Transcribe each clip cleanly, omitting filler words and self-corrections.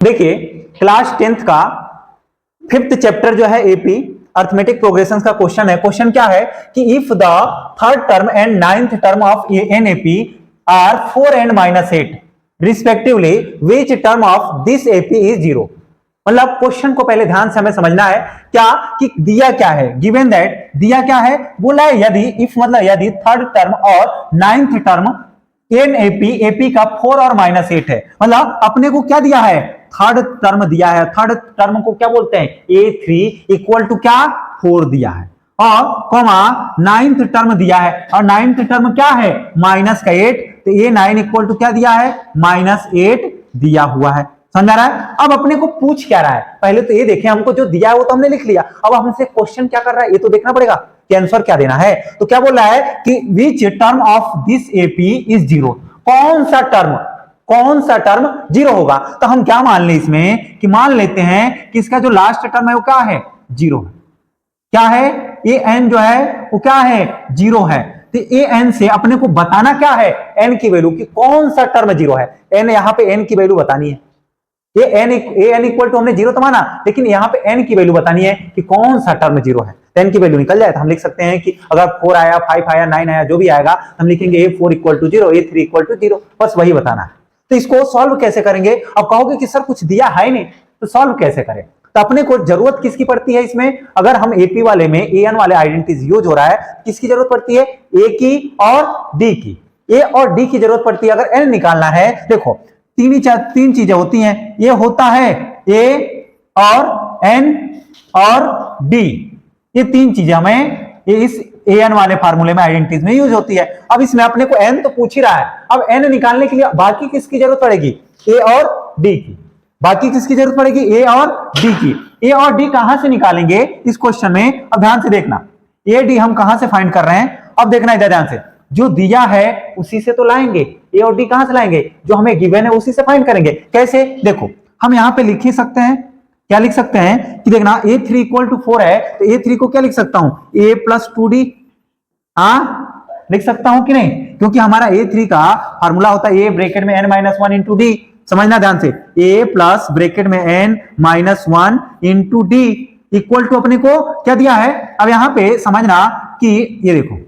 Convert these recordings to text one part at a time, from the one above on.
देखिए class 10th का 5th chapter जो है एपी अर्थमेटिक प्रोग्रेशन का क्वेश्चन है। क्वेश्चन क्या है कि if the third term and ninth term of an AP are 4 and -8 respectively which term of this AP is 0। मतलब क्वेश्चन को पहले ध्यान से हमें समझना है क्या कि दिया क्या है, गिवन दैट दिया क्या है, बोला है यदि इफ मतलब यदि थर्ड टर्म और नाइन्थ टर्म एपी का 4 और -8 है, मतलब अपने को क्या दिया है, थर्ड टर्म दिया है। थर्ड टर्म को क्या बोलते हैं, A3 इक्वल टू क्या 4 दिया है, और कॉमा नाइन्थ टर्म दिया है, और नाइन्थ टर्म क्या है -8, तो A9 इक्वल टू क्या दिया है -8 दिया हुआ है। समझ रहा है। अब अपने को पूछ क्या रहा है, पहले तो ये देखें, हमको जो दिया है वो तो हमने लिख लिया, अब हमसे क्वेश्चन क्या कर रहा है ये तो देखना पड़ेगा कि आंसर क्या देना है। तो क्या बोल रहा है कि विच term of this AP is 0, कौन सा टर्म 0 होगा। तो हम क्या मान ले इसमें कि मान लेते हैं कि इसका जो लास्ट टर्म है वो क्या है 0 है। क्या है ए एन जो है वो क्या है 0 है। तो ए एन से अपने को बताना क्या है एन की वैल्यू कि कौन सा टर्म 0 है। एन यहां पे एन की वैल्यू बतानी है। ये एन इक्वल टू हमने 0 तो माना, लेकिन यहां पे एन की वैल्यू बतानी है कि कौन सा टर्म 0 है। एन की वैल्यू निकल जाए तो हम लिख सकते हैं कि अगर 4 आया, 5 आया, 9 आया, जो भी आएगा हम लिखेंगे A4 equal to 0, A3 equal to 0, बस वही बताना है। तो इसको सॉल्व कैसे करेंगे। अब कहोगे कि सर कुछ दिया है नहीं तो सॉल्व कैसे करें। तो अपने को जरूरत किसकी पड़ती है इसमें, अगर हम एपी वाले में एन वाले आइडेंटिटीज यूज हो रहा है, किसकी जरूरत पड़ती है, ए की और डी की। ए और डी की जरूरत पड़ती है। अगर एन निकालना है, देखो तीन चीजें होती हैं, ये होता है ए और एन और डी, ये तीन चीजें हमें ये इस एन वाले फार्मूले में आइडेंटिटीज में यूज होती है। अब इसमें अपने को एन तो पूछ ही रहा है, अब एन निकालने के लिए बाकी किसकी जरूरत पड़ेगी, ए और डी की। बाकी किसकी जरूरत पड़ेगी, ए और डी की। ए और डी कहां से निकालेंगे इस क्वेश्चन में, अब ध्यान से देखना, ए डी हम कहां से फाइंड कर रहे हैं। अब देखना इधर ध्यान से, जो दिया है उसी से तो लाएंगे, ए और डी कहां से लाएंगे, जो हमें गिवन है उसी से फाइंड करेंगे। कैसे, देखो हम यहां पे लिख ही सकते हैं, क्या लिख सकते हैं कि देखना A3 इक्वल टू 4 है, तो A3 को क्या लिख सकता हूं, A प्लस 2D लिख सकता हूं कि नहीं, क्योंकि हमारा A3 का फार्मूला होता है A ब्रैकेट में n-1 इंटू डी। समझना ध्यान से, A प्लस ब्रैकेट में n-1 into D equal to अपने को क्या दिया है। अब यहां पे समझना कि ये देखो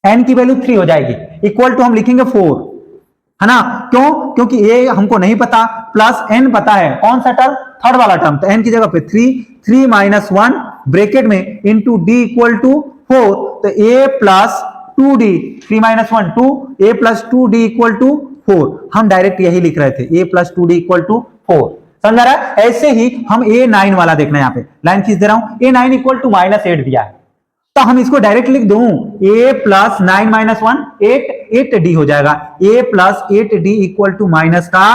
n की वैल्यू 3 हो जाएगी, इक्वल टू हम लिखेंगे 4, है ना। क्यों, क्योंकि ए हमको नहीं पता, प्लस n पता है, कौन सा टर्म, थर्ड वाला टर्म, तो n की जगह पे 3 - 1 ब्रैकेट में इंटू डी इक्वल टू 4, तो a plus 2d, 3 - 1 2, a plus 2d equal to 4। हम डायरेक्ट यही लिख रहे थे, a plus 2d equal to 4। समझ रहा है। ऐसे ही हम A9 वाला देखना है, यहाँ पे लाइन खींच दे रहा हूं, A9 इक्वल टू -8 दिया है, तो हम इसको डायरेक्ट लिख दूं, a प्लस 9 - 1 8d हो जाएगा, a plus 8d equal to minus का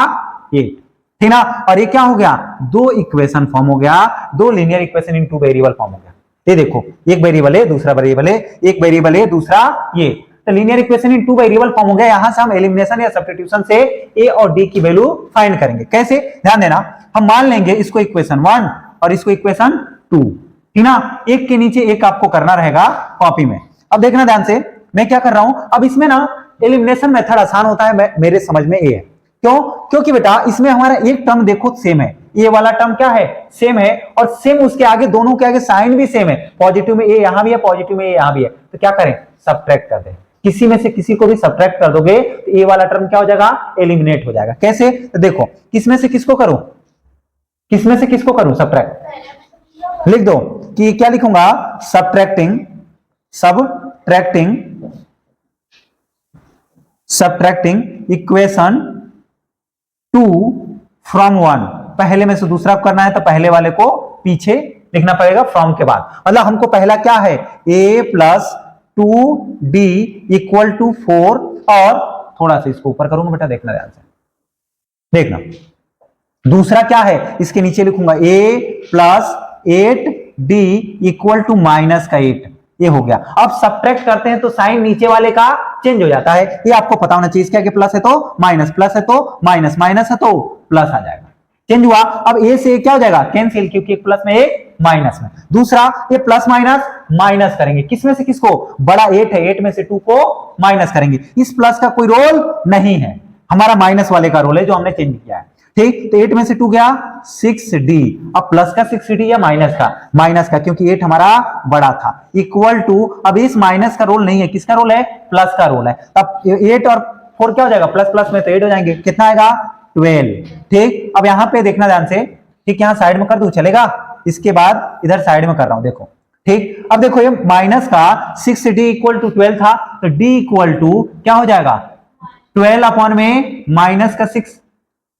8, ठीक ना। और ये क्या हो गया, दो इक्वेशन फॉर्म हो गया, दो linear equation in two variable form हो गया। ये देखो एक वेरिएबल है, दूसरा वेरिएबल है, एक वेरिएबल है, दूसरा ये, तो linear equation in two variable form हो गया। यहां से हम एलिमिनेशन या सब्स्टिट्यूशन से a और d की वैल्यू फाइंड करेंगे। कैसे, ध्यान देना, हम मान लेंगे इसको इक्वेशन 1 और इसको इक्वेशन 2, ठीक ना। एक के नीचे एक आपको करना रहेगा कॉपी में। अब देखना ध्यान से, मैं क्या कर रहा हूं, अब इसमें ना एलिमिनेशन मेथड आसान होता है, मेरे समझ में ये है। क्यों, क्योंकि बेटा इसमें हमारा एक टर्म देखो सेम है, ये वाला टर्म क्या है सेम है, और सेम उसके आगे, दोनों के आगे साइन भी सेम है, पॉजिटिव में ए यहां भी है, पॉजिटिव में ए यहां भी है, तो क्या करें सब्ट्रैक्ट कर दें। किसी में से किसी को भी सब्ट्रैक्ट कर दोगे तो ये वाला टर्म क्या हो जाएगा, एलिमिनेट हो जाएगा। कैसे, तो देखो किसमें से किसको करूं, किसमें से किसको करूं सब्ट्रैक्ट, लिख दो कि क्या लिखूंगा, सब्ट्रैक्टिंग इक्वेशन 2 फ्रॉम 1। पहले में से दूसरा करना है तो पहले वाले को पीछे लिखना पड़ेगा फ्रॉम के बाद। मतलब हमको पहला क्या है, a plus 2d equal to 4, और थोड़ा सा इसको ऊपर करूंगा बेटा, देखना ध्यान से, देखना दूसरा क्या है, इसके नीचे लिखूंगा a plus 8d equal to minus का 8, ये हो गया। अब सब्ट्रैक्ट करते हैं तो साइन नीचे वाले का चेंज हो जाता है, ये आपको पता होना चाहिए। इसका कि प्लस है तो माइनस, प्लस है तो माइनस, माइनस है तो प्लस आ जाएगा, चेंज हुआ। अब a से क्या हो जाएगा, कैंसिल, क्योंकि एक प्लस में एक माइनस में। दूसरा ये प्लस माइनस माइनस करेंगे, किसमें से किसको, बड़ा 8 है, 8 में से 2 को माइनस करेंगे। इस प्लस का कोई रोल नहीं है, हमारा माइनस वाले का रोल है जो हमने चेंज किया है। ठीक, तो 8 में से 2 गया 6d। अब प्लस का 6d या माइनस का? माइनस का, क्योंकि 8 हमारा बड़ा था। इक्वल टू, अब इस माइनस का रोल नहीं है, किसका रोल है? प्लस का रोल है। तब 8 और 4 क्या हो जाएगा? प्लस प्लस में तो 8 हो जाएंगे। कितना आएगा? 12। ठीक, अब यहां पे देखना ध्यान से। ठीक, यहां साइड में कर दूं चलेगा? इसके बाद इधर साइड में कर रहा हूं, देखो। ठीक, अब देखो ये माइनस का 6d इक्वल टू 12 था, तो d इक्वल टू क्या हो जाएगा? 12 अपॉन में माइनस का 6,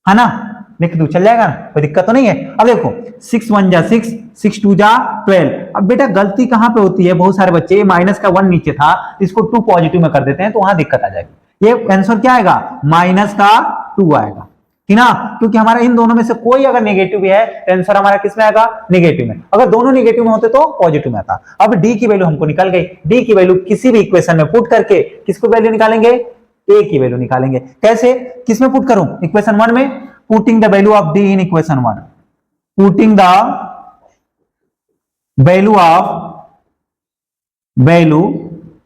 है ना? लिख दू, चल जाएगा ना, कोई दिक्कत तो नहीं है। अब देखो 6 1 जा 6, 6 2 जा 12। अब बेटा गलती कहां पे होती है? बहुत सारे बच्चे माइनस का 1 नीचे था, इसको 2 पॉजिटिव में कर देते हैं, तो वहां दिक्कत आ जाएगी। ये आंसर क्या आएगा? माइनस का 2 आएगा, ठीक ना? क्योंकि हमारा इन दोनों में से कोई अगर नेगेटिव भी है तो आंसर हमारा किस में आएगा? नेगेटिव में। अगर दोनों नेगेटिव में होते तो पॉजिटिव में आता। अब डी की वैल्यू हमको निकल गई। डी की वैल्यू किसी भी इक्वेशन में पुट करके किसको वैल्यू निकालेंगे? ए की वैल्यू निकालेंगे। कैसे? किस में पुट करूं? इक्वेशन 1 में। Putting the value of D in equation 1, putting the value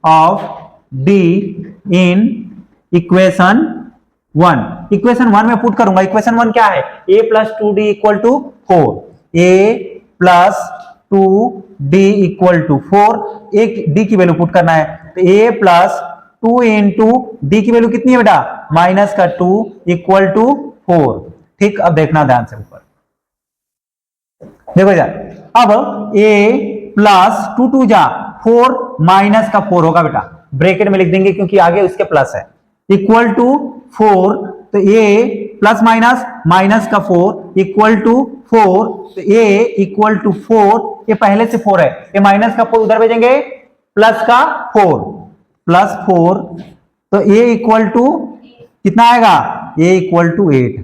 of D in equation 1। Equation 1 में पुट करूंगा। इक्वेशन 1 क्या है? a plus 2d equal to 4। a plus 2d equal to 4। एक d की वैल्यू पुट करना है, तो a प्लस 2 इंटू डी की वैल्यू कितनी है बेटा? माइनस का 2 इक्वल टू 4। ठीक, अब देखना ध्यान से ऊपर देखो यार। अब a प्लस 2 2 जा 4 माइनस का 4 होगा बेटा, ब्रैकेट में लिख देंगे क्योंकि आगे उसके प्लस है, इक्वल टू 4। तो a प्लस माइनस माइनस का 4 इक्वल टू 4, तो a इक्वल टू 4। ये पहले से 4 है, ये माइनस का 4 उधर भेजेंगे, प्लस का 4 प्लस 4, तो a इक्वल टू कितना आएगा? a equal to 8।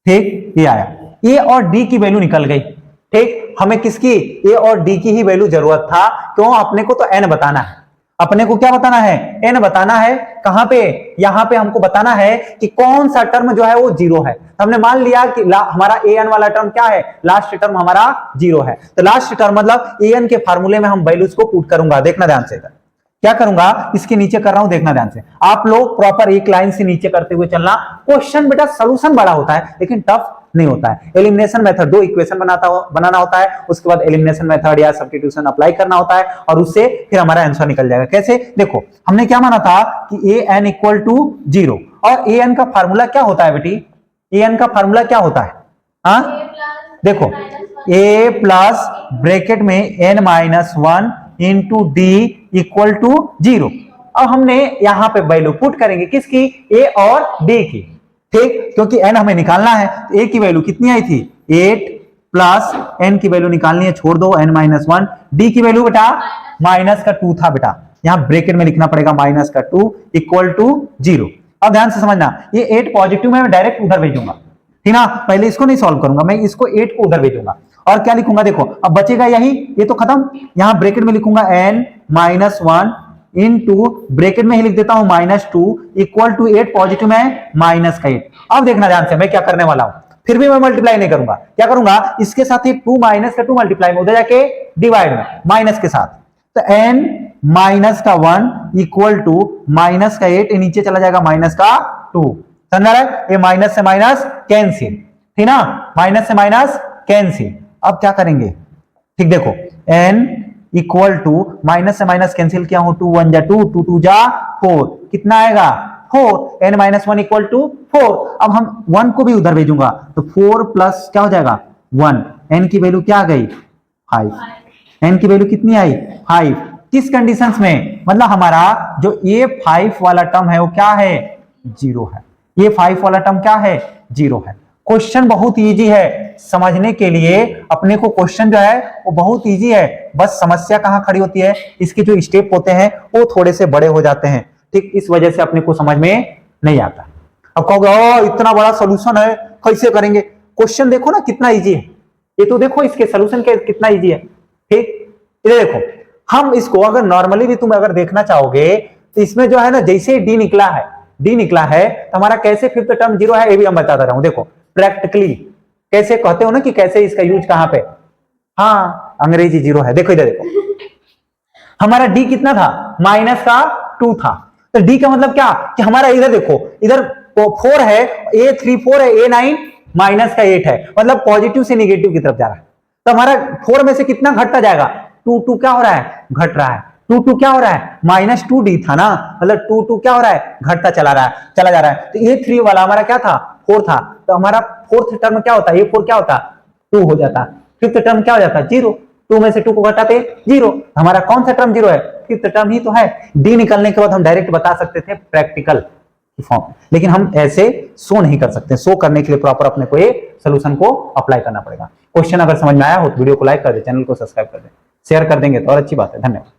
ठीक, ये आया। a और d की वैल्यू निकल गई। ठीक, हमें किसकी? a और d की ही वैल्यू जरूरत था। क्यों? अपने को तो n बताना है। अपने को क्या बताना है? n बताना है। कहां पे? यहां पे हमको बताना है कि कौन सा टर्म जो है वो 0 है। तो हमने मान लिया कि हमारा an वाला टर्म क्या है? लास्ट टर्म हमारा 0 है। तो लास्ट टर्म मतलब an के फार्मूले में हम वैल्यूज को पुट करूंगा। देखना ध्यान से, क्या करूंगा? इसके नीचे कर रहा हूं, देखना ध्यान से। आप लोग प्रॉपर एक लाइन से नीचे करते हुए चलना। क्वेश्चन बेटा सॉल्यूशन बड़ा होता है लेकिन टफ नहीं होता है। एलिमिनेशन मेथड, 2 इक्वेशन बनाना होता है, उसके बाद एलिमिनेशन मेथड या सब्स्टिट्यूशन अप्लाई करना होता है और उससे फिर हमारा आंसर निकल जाएगा। कैसे? देखो हमने क्या माना था कि ए एन इक्वल टू 0, और ए एन का फार्मूला क्या होता है बेटी? ए एन का फार्मूला क्या होता है? हाँ देखो, ए प्लस ब्रैकेट में n minus 1 into D equal to 0। अब हमने यहां पे वैल्यू पुट करेंगे किसकी? ए और डी की। ठीक, क्योंकि एन हमें निकालना है। तो ए की वैल्यू कितनी आई थी? 8 प्लस एन की वैल्यू निकालनी है, छोड़ दो एन माइनस 1। डी की वैल्यू बेटा माइनस का 2 था बेटा, यहां ब्रैकेट में लिखना पड़ेगा माइनस का 2 इक्वल टू 0। अब ध्यान से समझना, ये 8 पॉजिटिव में मैं डायरेक्ट उधर भेजूंगा, ठीक ना? पहले इसको नहीं सॉल्व करूंगा, मैं इसको 8 को उधर भेजूंगा। और क्या लिखूंगा? देखो अब बचेगा यही, ये तो खत्म। यहां ब्रैकेट में लिखूंगा एन माइनस 1 इंटू ब्रैकेट में ही लिख देता हूं माइनस 2 इक्वल टू 8 पॉजिटिव में माइनस का 8। अब देखना ध्यान से मैं क्या करने वाला हूं, फिर भी मैं मल्टीप्लाई नहीं करूंगा। क्या करूंगा? इसके साथ ही 2 माइनस का 2 मल्टीप्लाई में, उधर जाके डिवाइड में माइनस के साथ, तो एन माइनस का 1 इक्वल टू माइनस का 8, नीचे चला जाएगा माइनस का 2। समझ रहा है? ये माइनस से माइनस कैंसिल, ठीक ना? माइनस से माइनस कैंसिल। अब क्या करेंगे? ठीक देखो, n इक्वल टू माइनस से माइनस कैंसिल किया हूं, 2 1 जा 2, 2 2 जा 4, कितना आएगा? 4। n minus 1 equal to 4। अब हम 1 को भी उधर भेजूंगा, तो 4 प्लस क्या हो जाएगा? 1। n की वैल्यू क्या आ गई? 5। n की वैल्यू कितनी आई? 5। किस कंडीशंस में? मतलब हमारा जो ये 5 वाला टर्म है वो क्या है? 0 है। ये 5 वाला टर्म क्या है? 0 है। क्वेश्चन बहुत इजी है समझने के लिए। अपने को क्वेश्चन जो है वो बहुत इजी है, बस समस्या कहां खड़ी होती है? इसके जो स्टेप होते हैं वो थोड़े से बड़े हो जाते हैं। ठीक, इस वजह से अपने को समझ में नहीं आता। अब कहोगे ओ इतना बड़ा सॉल्यूशन है, कैसे करेंगे? क्वेश्चन देखो ना कितना इजी है, ये तो देखो इसके सॉल्यूशन के कितना इजी है। ठीक, इधर देखो, हम इसको अगर नॉर्मली भी तुम अगर देखना चाहोगे तो इसमें जो है ना, जैसे डी निकला है तो हमारा कैसे फिफ्थ टर्म 0 है, ये भी हम बताता रहा हूं। देखो प्रैक्टिकली कैसे कहते हो ना कि कैसे इसका यूज कहां पे? हाँ, अंग्रेजी 0 है। देखो इधर देखो, हमारा डी कितना था? माइनस का 2 था। तो डी का मतलब क्या कि हमारा इधर देखो, इधर 4 है, A3 4 है, A9 माइनस का 8 है, मतलब पॉजिटिव से निगेटिव की तरफ जा रहा है। तो हमारा 4 में से कितना घटता जाएगा, 2 क्या हो रहा है, घट रहा है। 2 क्या हो रहा है, -2d था ना, मतलब 2 क्या हो रहा है, घटता चला जा रहा है। तो ये 3 वाला हमारा क्या था, 4 था, तो हमारा फोर्थ टर्म क्या होता है, ये 4 क्या होता, 2 हो जाता। फिफ्थ टर्म क्या हो जाता, 0, 2 में से 2 को घटाते 0, हमारा कौन सा टर्म 0 है, फिफ्थ टर्म ही तो है। डी निकलने के बाद हम डायरेक्ट बता सकते थे प्रैक्टिकल फॉर्म, लेकिन हम ऐसे शो नहीं कर सकते। शो करने के लिए प्रॉपर अपने को ये सोल्यूशन को अप्लाई करना पड़ेगा। क्वेश्चन अगर समझ में आया हो तो वीडियो को लाइक कर दे, चैनल को सब्सक्राइब कर दे, शेयर कर देंगे तो और अच्छी बात है। धन्यवाद।